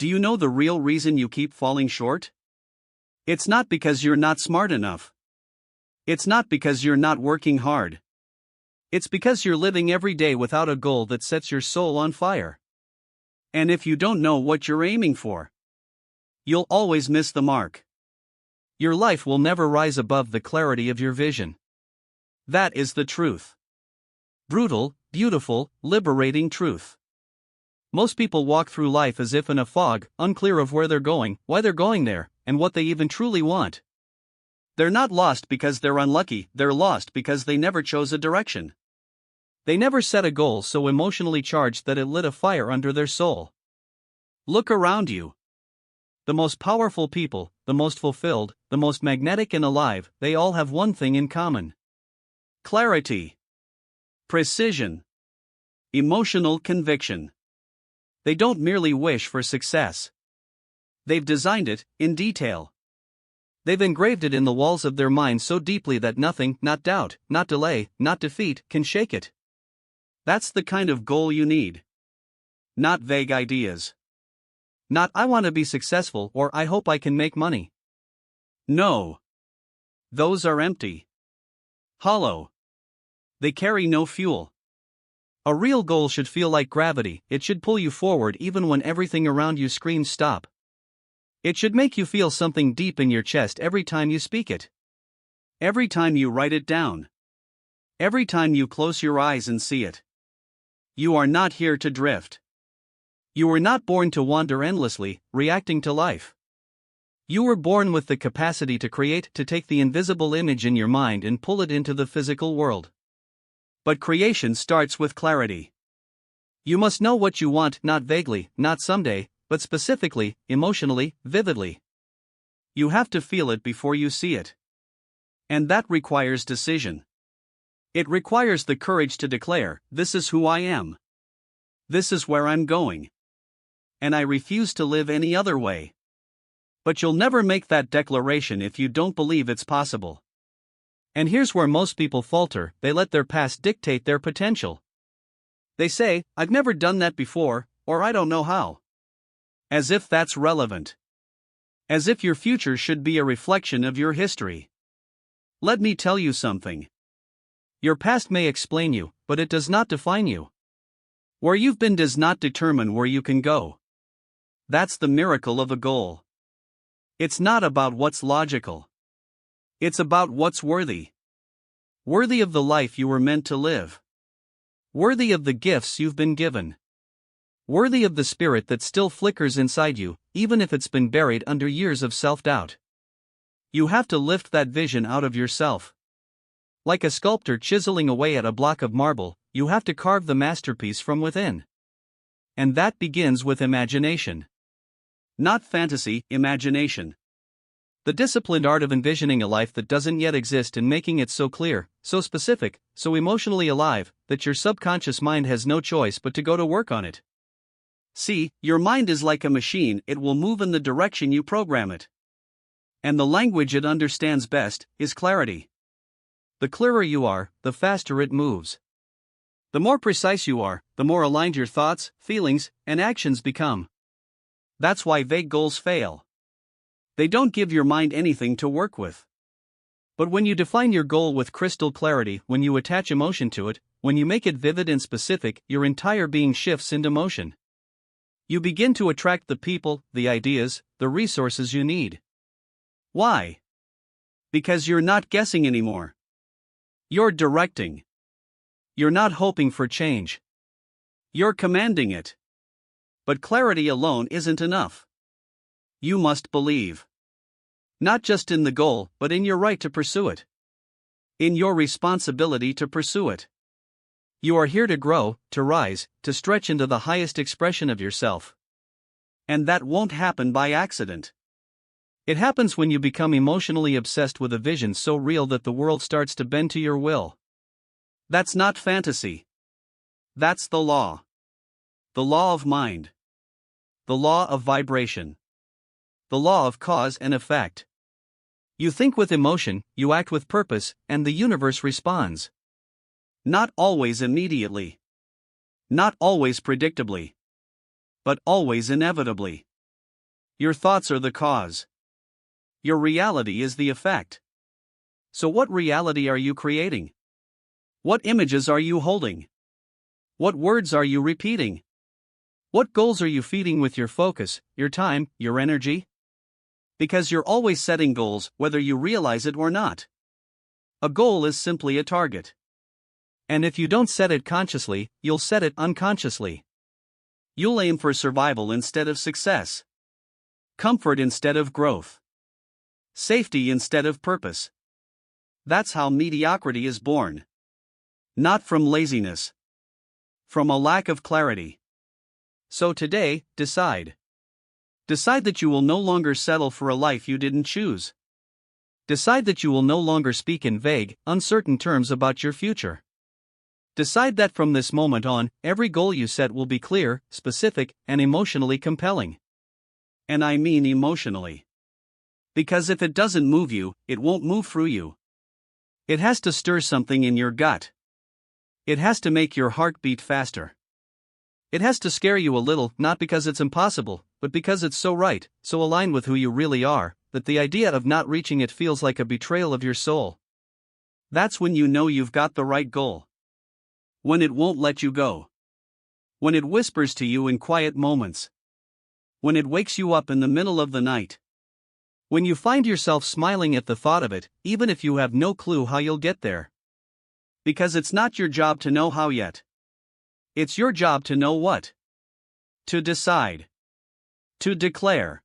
Do you know the real reason you keep falling short? It's not because you're not smart enough. It's not because you're not working hard. It's because you're living every day without a goal that sets your soul on fire. And if you don't know what you're aiming for, you'll always miss the mark. Your life will never rise above the clarity of your vision. That is the truth. Brutal, beautiful, liberating truth. Most people walk through life as if in a fog, unclear of where they're going, why they're going there, and what they even truly want. They're not lost because they're unlucky, they're lost because they never chose a direction. They never set a goal so emotionally charged that it lit a fire under their soul. Look around you. The most powerful people, the most fulfilled, the most magnetic and alive, they all have one thing in common: clarity, precision, emotional conviction. They don't merely wish for success. They've designed it, in detail. They've engraved it in the walls of their mind so deeply that nothing, not doubt, not delay, not defeat, can shake it. That's the kind of goal you need. Not vague ideas. Not "I want to be successful" or "I hope I can make money." No. Those are empty. Hollow. They carry no fuel. A real goal should feel like gravity, it should pull you forward even when everything around you screams stop. It should make you feel something deep in your chest every time you speak it. Every time you write it down. Every time you close your eyes and see it. You are not here to drift. You were not born to wander endlessly, reacting to life. You were born with the capacity to create, to take the invisible image in your mind and pull it into the physical world. But creation starts with clarity. You must know what you want, not vaguely, not someday, but specifically, emotionally, vividly. You have to feel it before you see it. And that requires decision. It requires the courage to declare, "This is who I am. This is where I'm going. And I refuse to live any other way." But you'll never make that declaration if you don't believe it's possible. And here's where most people falter: they let their past dictate their potential. They say, "I've never done that before," or "I don't know how." As if that's relevant. As if your future should be a reflection of your history. Let me tell you something. Your past may explain you, but it does not define you. Where you've been does not determine where you can go. That's the miracle of a goal. It's not about what's logical. It's about what's worthy. Worthy of the life you were meant to live. Worthy of the gifts you've been given. Worthy of the spirit that still flickers inside you, even if it's been buried under years of self-doubt. You have to lift that vision out of yourself. Like a sculptor chiseling away at a block of marble, you have to carve the masterpiece from within. And that begins with imagination. Not fantasy, imagination. The disciplined art of envisioning a life that doesn't yet exist and making it so clear, so specific, so emotionally alive, that your subconscious mind has no choice but to go to work on it. See, your mind is like a machine, it will move in the direction you program it. And the language it understands best is clarity. The clearer you are, the faster it moves. The more precise you are, the more aligned your thoughts, feelings, and actions become. That's why vague goals fail. They don't give your mind anything to work with. But when you define your goal with crystal clarity, when you attach emotion to it, when you make it vivid and specific, your entire being shifts into motion. You begin to attract the people, the ideas, the resources you need. Why? Because you're not guessing anymore. You're directing. You're not hoping for change. You're commanding it. But clarity alone isn't enough. You must believe. Not just in the goal, but in your right to pursue it. In your responsibility to pursue it. You are here to grow, to rise, to stretch into the highest expression of yourself. And that won't happen by accident. It happens when you become emotionally obsessed with a vision so real that the world starts to bend to your will. That's not fantasy. That's the law. The law of mind. The law of vibration. The law of cause and effect. You think with emotion, you act with purpose, and the universe responds. Not always immediately. Not always predictably. But always inevitably. Your thoughts are the cause. Your reality is the effect. So what reality are you creating? What images are you holding? What words are you repeating? What goals are you feeding with your focus, your time, your energy? Because you're always setting goals, whether you realize it or not. A goal is simply a target. And if you don't set it consciously, you'll set it unconsciously. You'll aim for survival instead of success. Comfort instead of growth. Safety instead of purpose. That's how mediocrity is born. Not from laziness. From a lack of clarity. So today, decide. Decide that you will no longer settle for a life you didn't choose. Decide that you will no longer speak in vague, uncertain terms about your future. Decide that from this moment on, every goal you set will be clear, specific, and emotionally compelling. And I mean emotionally. Because if it doesn't move you, it won't move through you. It has to stir something in your gut. It has to make your heart beat faster. It has to scare you a little, not because it's impossible, but because it's so right, so aligned with who you really are, that the idea of not reaching it feels like a betrayal of your soul. That's when you know you've got the right goal. When it won't let you go. When it whispers to you in quiet moments. When it wakes you up in the middle of the night. When you find yourself smiling at the thought of it, even if you have no clue how you'll get there. Because it's not your job to know how yet. It's your job to know what. To decide. To declare.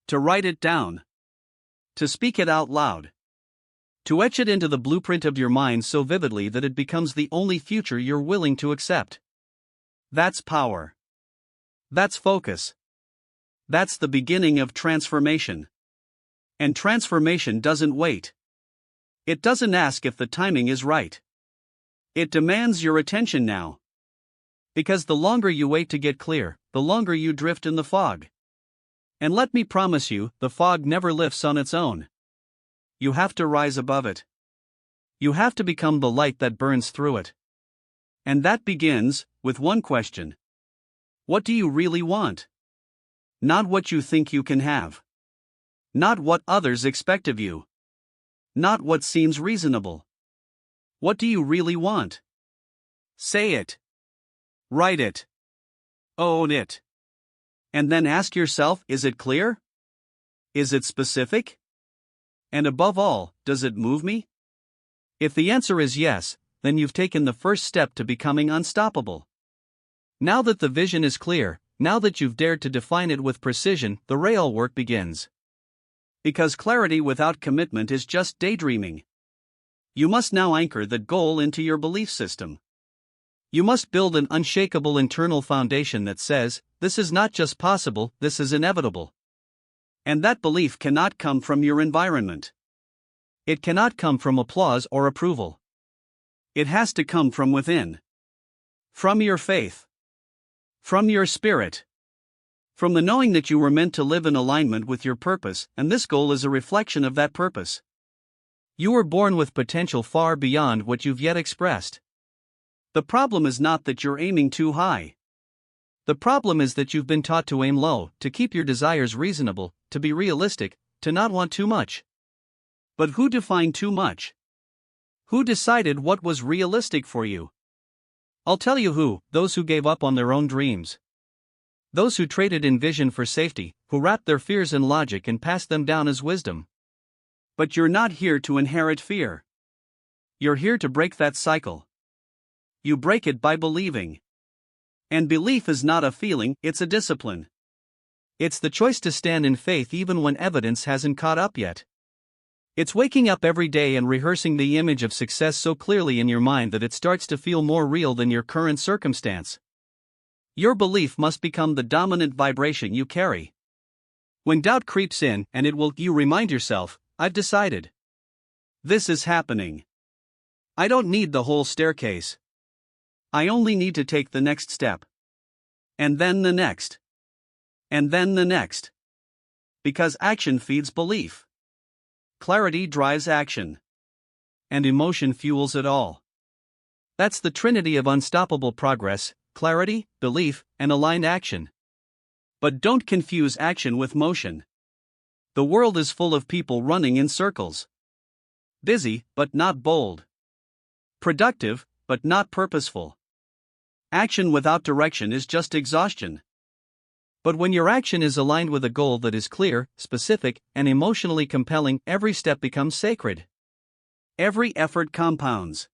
To write it down. To speak it out loud. To etch it into the blueprint of your mind so vividly that it becomes the only future you're willing to accept. That's power. That's focus. That's the beginning of transformation. And transformation doesn't wait. It doesn't ask if the timing is right. It demands your attention now. Because the longer you wait to get clear, the longer you drift in the fog. And let me promise you, the fog never lifts on its own. You have to rise above it. You have to become the light that burns through it. And that begins with one question. What do you really want? Not what you think you can have. Not what others expect of you. Not what seems reasonable. What do you really want? Say it. Write it. Own it. And then ask yourself, is it clear? Is it specific? And above all, does it move me? If the answer is yes, then you've taken the first step to becoming unstoppable. Now that the vision is clear, now that you've dared to define it with precision, the real work begins. Because clarity without commitment is just daydreaming. You must now anchor that goal into your belief system. You must build an unshakable internal foundation that says, this is not just possible, this is inevitable. And that belief cannot come from your environment. It cannot come from applause or approval. It has to come from within. From your faith. From your spirit. From the knowing that you were meant to live in alignment with your purpose, and this goal is a reflection of that purpose. You were born with potential far beyond what you've yet expressed. The problem is not that you're aiming too high. The problem is that you've been taught to aim low, to keep your desires reasonable, to be realistic, to not want too much. But who defined too much? Who decided what was realistic for you? I'll tell you who: those who gave up on their own dreams. Those who traded in vision for safety, who wrapped their fears in logic and passed them down as wisdom. But you're not here to inherit fear. You're here to break that cycle. You break it by believing. And belief is not a feeling, it's a discipline. It's the choice to stand in faith even when evidence hasn't caught up yet. It's waking up every day and rehearsing the image of success so clearly in your mind that it starts to feel more real than your current circumstance. Your belief must become the dominant vibration you carry. When doubt creeps in, and it will, you remind yourself, I've decided. This is happening. I don't need the whole staircase. I only need to take the next step. And then the next. And then the next. Because action feeds belief. Clarity drives action. And emotion fuels it all. That's the trinity of unstoppable progress: clarity, belief, and aligned action. But don't confuse action with motion. The world is full of people running in circles. Busy, but not bold. Productive, but not purposeful. Action without direction is just exhaustion. But when your action is aligned with a goal that is clear, specific, and emotionally compelling, every step becomes sacred. Every effort compounds.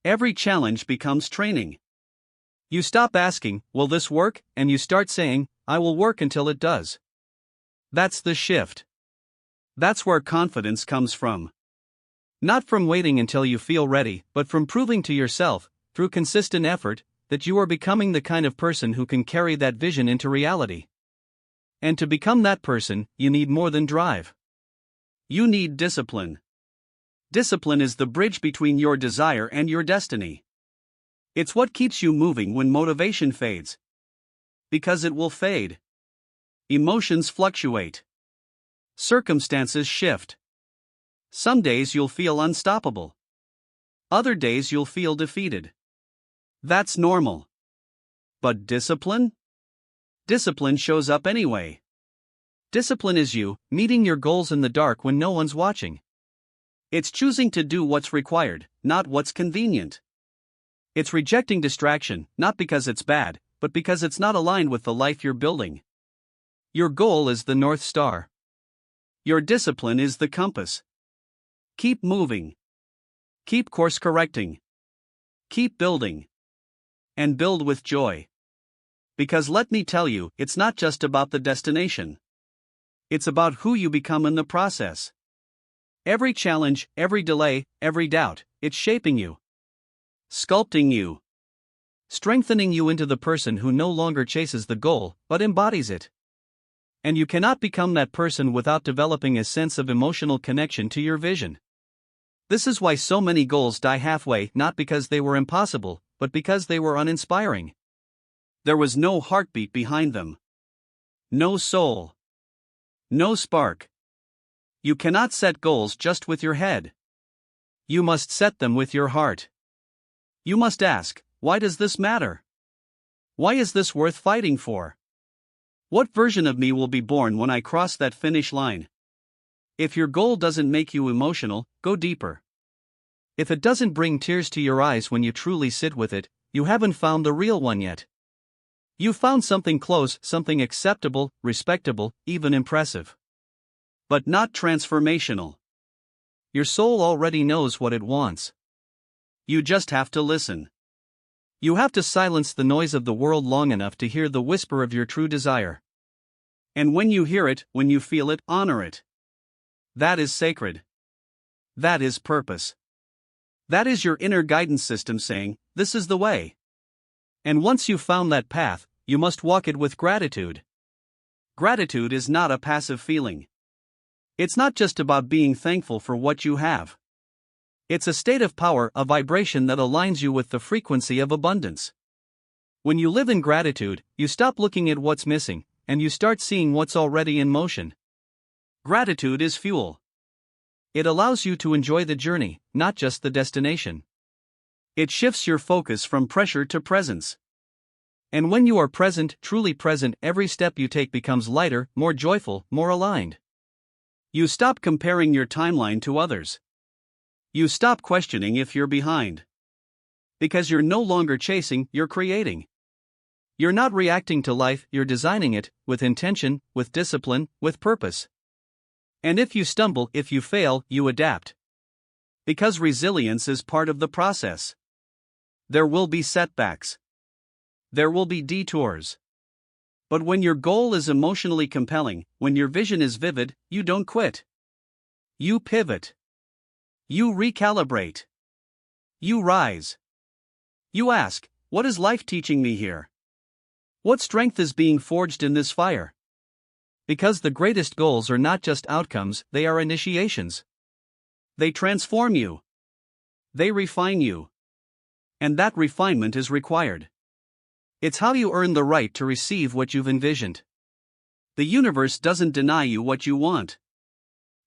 Every challenge becomes training. You stop asking, "Will this work?" and you start saying, "I will work until it does." That's the shift. That's where confidence comes from. Not from waiting until you feel ready, but from proving to yourself, through consistent effort, that you are becoming the kind of person who can carry that vision into reality. And to become that person, you need more than drive. You need discipline. Discipline is the bridge between your desire and your destiny. It's what keeps you moving when motivation fades. Because it will fade. Emotions fluctuate. Circumstances shift. Some days you'll feel unstoppable. Other days you'll feel defeated. That's normal. But discipline? Discipline shows up anyway. Discipline is you, meeting your goals in the dark when no one's watching. It's choosing to do what's required, not what's convenient. It's rejecting distraction, not because it's bad, but because it's not aligned with the life you're building. Your goal is the North Star. Your discipline is the compass. Keep moving. Keep course correcting. Keep building. And build with joy. Because let me tell you, it's not just about the destination. It's about who you become in the process. Every challenge, every delay, every doubt, it's shaping you. Sculpting you. Strengthening you into the person who no longer chases the goal, but embodies it. And you cannot become that person without developing a sense of emotional connection to your vision. This is why so many goals die halfway, not because they were impossible, but because they were uninspiring. There was no heartbeat behind them. No soul. No spark. You cannot set goals just with your head. You must set them with your heart. You must ask, why does this matter? Why is this worth fighting for? What version of me will be born when I cross that finish line? If your goal doesn't make you emotional, go deeper. If it doesn't bring tears to your eyes when you truly sit with it, you haven't found the real one yet. You found something close, something acceptable, respectable, even impressive. But not transformational. Your soul already knows what it wants. You just have to listen. You have to silence the noise of the world long enough to hear the whisper of your true desire. And when you hear it, when you feel it, honor it. That is sacred. That is purpose. That is your inner guidance system saying, this is the way. And once you've found that path, you must walk it with gratitude. Gratitude is not a passive feeling. It's not just about being thankful for what you have. It's a state of power, a vibration that aligns you with the frequency of abundance. When you live in gratitude, you stop looking at what's missing, and you start seeing what's already in motion. Gratitude is fuel. It allows you to enjoy the journey, not just the destination. It shifts your focus from pressure to presence. And when you are present, truly present, every step you take becomes lighter, more joyful, more aligned. You stop comparing your timeline to others. You stop questioning if you're behind. Because you're no longer chasing, you're creating. You're not reacting to life, you're designing it, with intention, with discipline, with purpose. And if you stumble, if you fail, you adapt. Because resilience is part of the process. There will be setbacks. There will be detours. But when your goal is emotionally compelling, when your vision is vivid, you don't quit. You pivot. You recalibrate. You rise. You ask, what is life teaching me here? What strength is being forged in this fire? Because the greatest goals are not just outcomes, they are initiations. They transform you. They refine you. And that refinement is required. It's how you earn the right to receive what you've envisioned. The universe doesn't deny you what you want.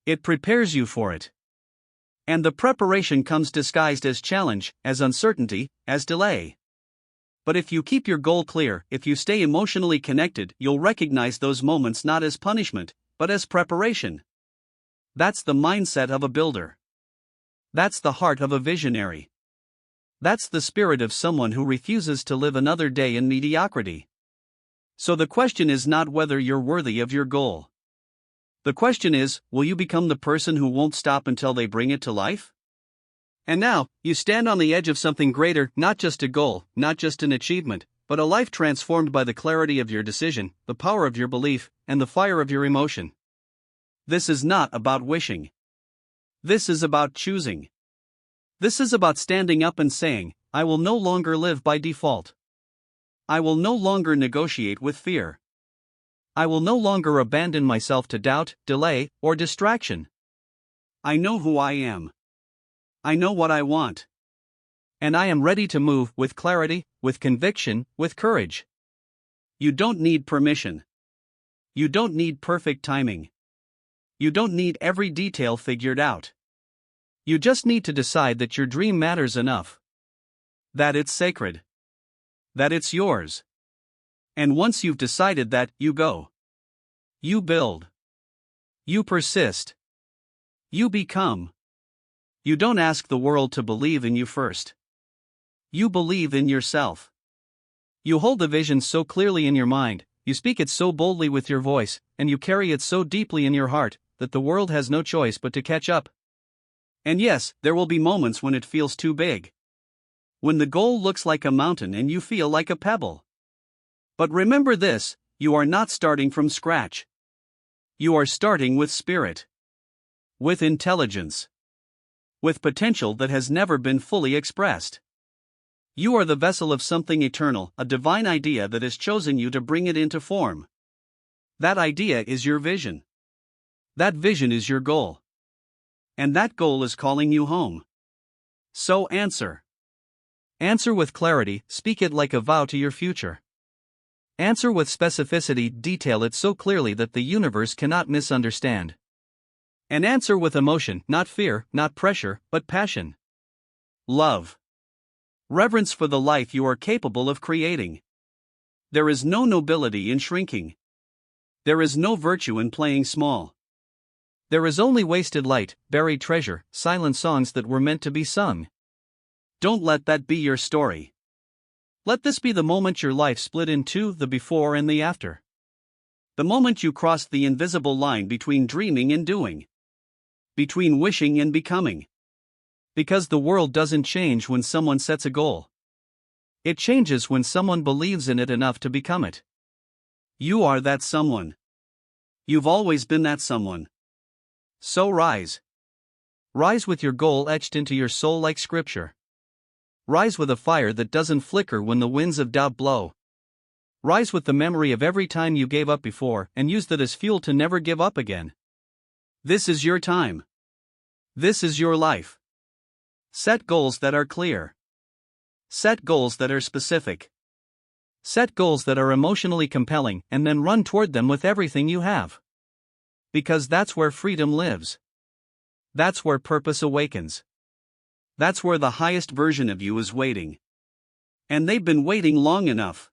It prepares you for it. And the preparation comes disguised as challenge, as uncertainty, as delay. But if you keep your goal clear, if you stay emotionally connected, you'll recognize those moments not as punishment, but as preparation. That's the mindset of a builder. That's the heart of a visionary. That's the spirit of someone who refuses to live another day in mediocrity. So the question is not whether you're worthy of your goal. The question is, will you become the person who won't stop until they bring it to life? And now, you stand on the edge of something greater, not just a goal, not just an achievement, but a life transformed by the clarity of your decision, the power of your belief, and the fire of your emotion. This is not about wishing. This is about choosing. This is about standing up and saying, I will no longer live by default. I will no longer negotiate with fear. I will no longer abandon myself to doubt, delay, or distraction. I know who I am. I know what I want. And I am ready to move with clarity, with conviction, with courage. You don't need permission. You don't need perfect timing. You don't need every detail figured out. You just need to decide that your dream matters enough. That it's sacred. That it's yours. And once you've decided that, you go. You build. You persist. You become. You don't ask the world to believe in you first. You believe in yourself. You hold the vision so clearly in your mind, you speak it so boldly with your voice, and you carry it so deeply in your heart, that the world has no choice but to catch up. And yes, there will be moments when it feels too big. When the goal looks like a mountain and you feel like a pebble. But remember this, you are not starting from scratch. You are starting with spirit. With intelligence. With potential that has never been fully expressed. You are the vessel of something eternal, a divine idea that has chosen you to bring it into form. That idea is your vision. That vision is your goal. And that goal is calling you home. So answer. Answer with clarity, speak it like a vow to your future. Answer with specificity, detail it so clearly that the universe cannot misunderstand. And answer with emotion, not fear, not pressure, but passion. Love. Reverence for the life you are capable of creating. There is no nobility in shrinking. There is no virtue in playing small. There is only wasted light, buried treasure, silent songs that were meant to be sung. Don't let that be your story. Let this be the moment your life split in two, the before and the after. The moment you crossed the invisible line between dreaming and doing. Between wishing and becoming. Because the world doesn't change when someone sets a goal. It changes when someone believes in it enough to become it. You are that someone. You've always been that someone. So rise. Rise with your goal etched into your soul like scripture. Rise with a fire that doesn't flicker when the winds of doubt blow. Rise with the memory of every time you gave up before and use that as fuel to never give up again. This is your time. This is your life. Set goals that are clear. Set goals that are specific. Set goals that are emotionally compelling and then run toward them with everything you have. Because that's where freedom lives. That's where purpose awakens. That's where the highest version of you is waiting. And they've been waiting long enough.